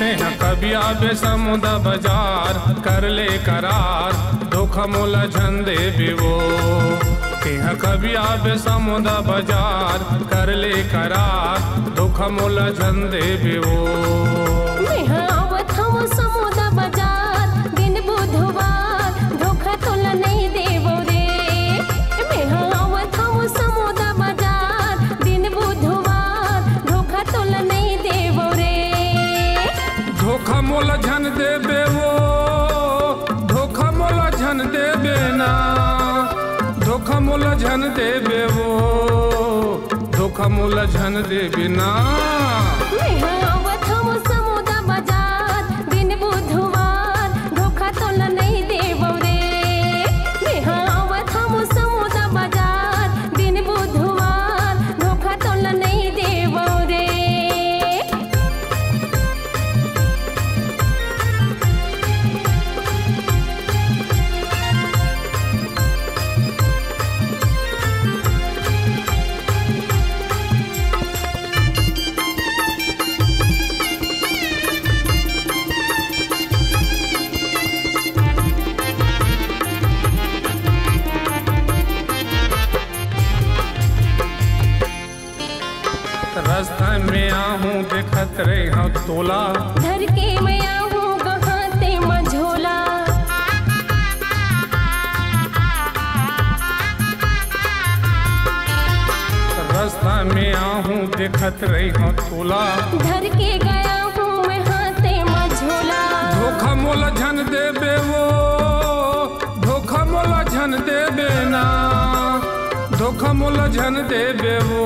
कभी आबे समुदा बाजार कर ले करार धोखा मोला झन दे बेवो। कभी आबे समुदा बाजार कर ले करार धोखा मोला झन दे बेवो। आवत हम समुदा बाजार दिन बुधवार धोखा तोला नहीं देवो रे। आवत हम समुदा बाजार दिन बुधवार धोखा तोला नहीं देवो रे। धोखा मोला झन दे बेवो, धोखा मोला झन दे बेना, धोखा मोला झन दे बेवो, धोखा मोला झन दे बिना। आवत हम समुदा बाजार दिन बुधवार धोखा तोला नहीं देवो रे। आवत हम समुदा बाजार दिन बुधवार धोखा तोला नहीं देवो रे। रास्ता में आहूँ देखत रहे हाँ तोला, धर के मैं आहूँ गहाते मझोला। रास्ता में आहूँ देखत रहे हाँ तोला, धर के गया हूँ मैं हाथे मझोला। धोखा मोला झन दे बेवो, धोखा मोला झन दे बेना, धोखा मोला झन दे बेवो,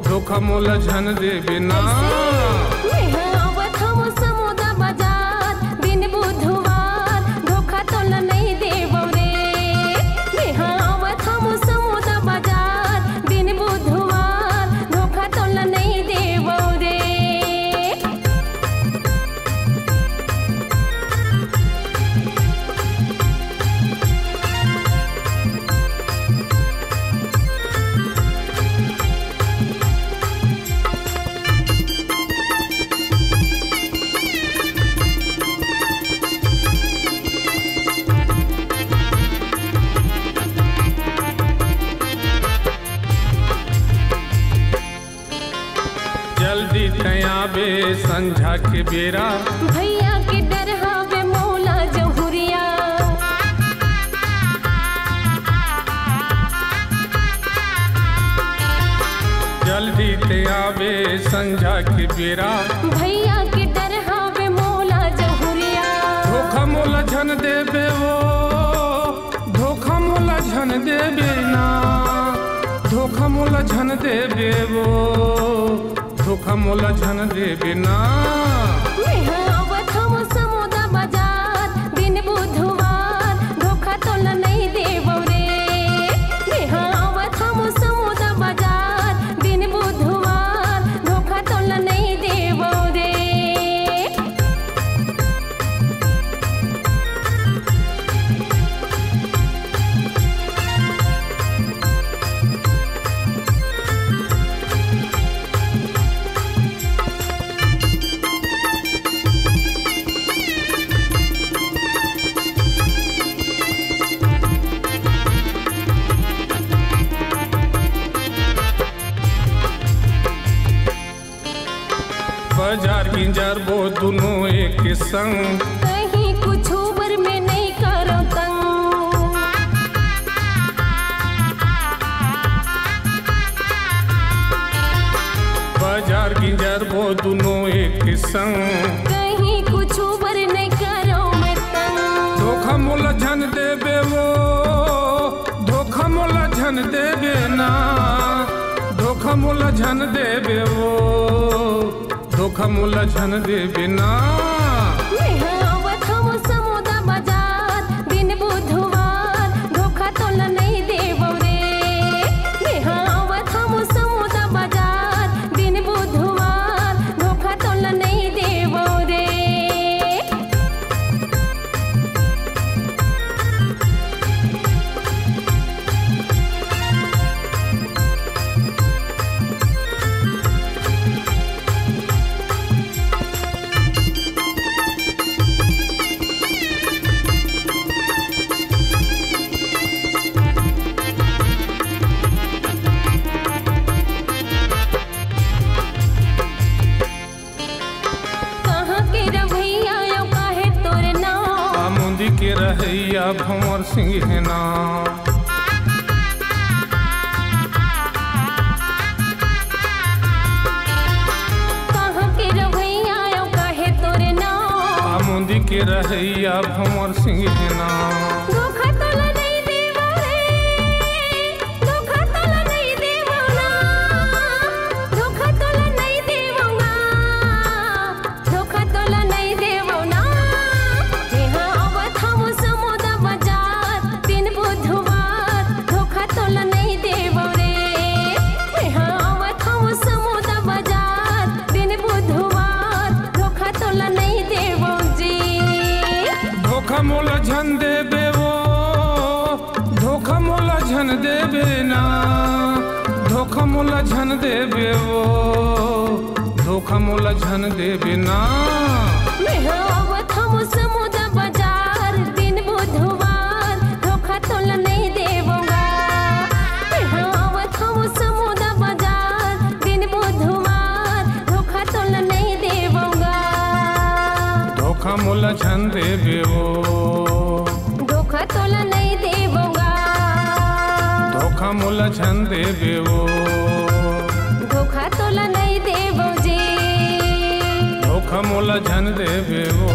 धोखा मोला झन दे बिना। आवत हम समुदा बाजार दिन बुधवार धोखा तोला नहीं देवो रे। आवत हम समुदा बाजार दिन बुधवार धोखा तोला नहीं देवो रे। जल्दी तयाबे संझा के बेरा, भैया के डर हावे मौला जहुरिया। जल्दी तयाबे संझा के बेरा, भैया के डर हावे मौला जहुरिया। धोखा मोला झन दे बेवो, धोखा मोला झन दे बेना, धोखा मोला झन दे बेवो, धोखा मोला झन दे बिना। आवत हम समुदा बाजार दिन बुधवार धोखा तोला नहीं देवो रे। आवत हम समुदा बाजार दिन बुधवार धोखा तोला नहीं देवो रे। बाजार गिंजार वो दोनों एक संग, कहीं कुछ ऊबर में नहीं करो तंग। बाजार गिंजार वो दोनों एक संग, कहीं कुछ ऊबर नहीं करो मैं तंग। धोखा मोला झन दे बेवो, धोखा मोला झन दे बेना, धोखा मोला झन दे बेवो, धोखा मोला झन दे बिना। आवत हम समुदा बाजार दिन बुधवार धोखा तोला नहीं देवो रे। आवत हम समुदा बाजार दिन बुधवार धोखा तोला नहीं देवो रे। भंवर सिंह ना। मुंदी के रहैया भंवर सिंह ना। धोखा तोला नहीं देवो रे, धोखा तोला नहीं देवो ना, धोखा तोला नहीं देवो ना, धोखा तोला नहीं देवो ना। यहाँ आवत हम समुद्र बाजार दिन बुधवार, धोखा तोला नहीं देवो रे। यहाँ आवत हम समुद्र बाजार दिन बुधवार, धोखा तोला नहीं देवो। धोखा मोला झन देबे वो, धोखा मोला झन देबे ना, धोखा मोला झन देबे वो, धोखा मोला झन देबे ना। मैं आवत हम समुद्र बाजार दिन बुधवार, धोखा तोला नहीं देवोगा। मैं आवत हम समुद्र बाजार दिन बुधवार, धोखा तोला नहीं देवोगा। धोखा मोला झन देबे वो, धोखा तोला नहीं देवोगा। धोखा मोला झन देबे वो, धोखा तोला नहीं देवो जी। धोखा मोला झन देबे वो।